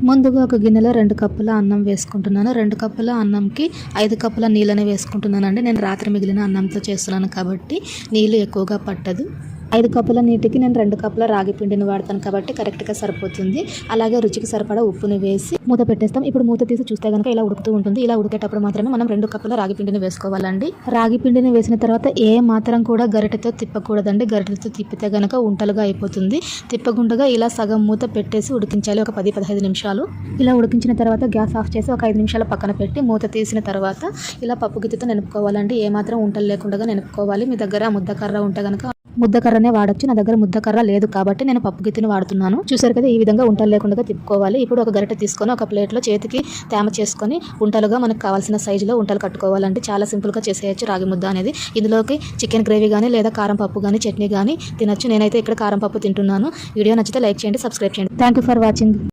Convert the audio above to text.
ముందుగా ఒక గిన్నెలో 2 కప్పుల అన్నం వేసుకుంటున్నాను. 2 కప్పుల అన్నంకి 5 కప్పుల నీళ్ళని వేసుకుంటున్నానండి. నేను రాత్రి మిగిలిన అన్నంతో చేస్తున్నాను కాబట్టి నీళ్ళు ఎక్కువగా పట్టదు. 5 కప్పుల నీటికి నేను 2 కప్పుల రాగి పిండిని వాడతాను కాబట్టి కరెక్ట్గా సరిపోతుంది. అలాగే రుచికి సరిపడా ఉప్పుని వేసి మూత పెట్టేస్తాం. ఇప్పుడు మూత తీసి చూస్తే కనుక ఇలా ఉడుకుతూ ఉంటుంది. ఇలా ఉడికేటప్పుడు మాత్రమే మనం 2 కప్పుల రాగి పిండిని వేసుకోవాలండి. రాగి పిండిని వేసిన తర్వాత ఏ మాత్రం కూడా గరిటెతో తిప్పకూడదండి. గరిటెతో తిప్పితే కనుక ఉంటలుగా అయిపోతుంది. తిప్పకుండా ఇలా సగం మూత పెట్టేసి ఉడికించాలి ఒక 10-15 నిమిషాలు. ఇలా ఉడికించిన తర్వాత గ్యాస్ ఆఫ్ చేసి ఒక 5 నిమిషాల పక్కన పెట్టి మూత తీసిన తర్వాత ఇలా పప్పు గిద్దెతో నెనుపుకోవాలండి. ఏ మాత్రం ఉంటలు లేకుండా నెనుపుకోవాలి. మీ దగ్గర ముద్దకర్ర ఉంటే కనుక ముద్దకర్రనే వాడచ్చు. నా దగ్గర ముద్దకర్ర లేదు కాబట్టి నేను పప్పు గిత్తెని వాడుతున్నాను. చూసారు కదా, ఈ విధంగా ఉంటలు లేకుండా తిప్పుకోవాలి. ఇప్పుడు ఒక గరిటె తీసుకొని ఒక ప్లేట్లో చేతికి తేమ చేసుకొని ఉంటలుగా మనకు కావాల్సిన సైజులో ఉంటలు కట్టుకోవాలంటే చాలా సింపుల్గా చేసేయచ్చు రాగి ముద్ద అనేది. ఇందులోకి చికెన్ గ్రేవీ కానీ లేదా కారం పప్పు కానీ చట్నీ కానీ తినచ్చు. నేనైతే ఇక్కడ కారం పప్పు తింటున్నాను. వీడియో నచ్చితే లైక్ చేయండి, సబ్స్క్రైబ్ చేయండి. Thank you for watching.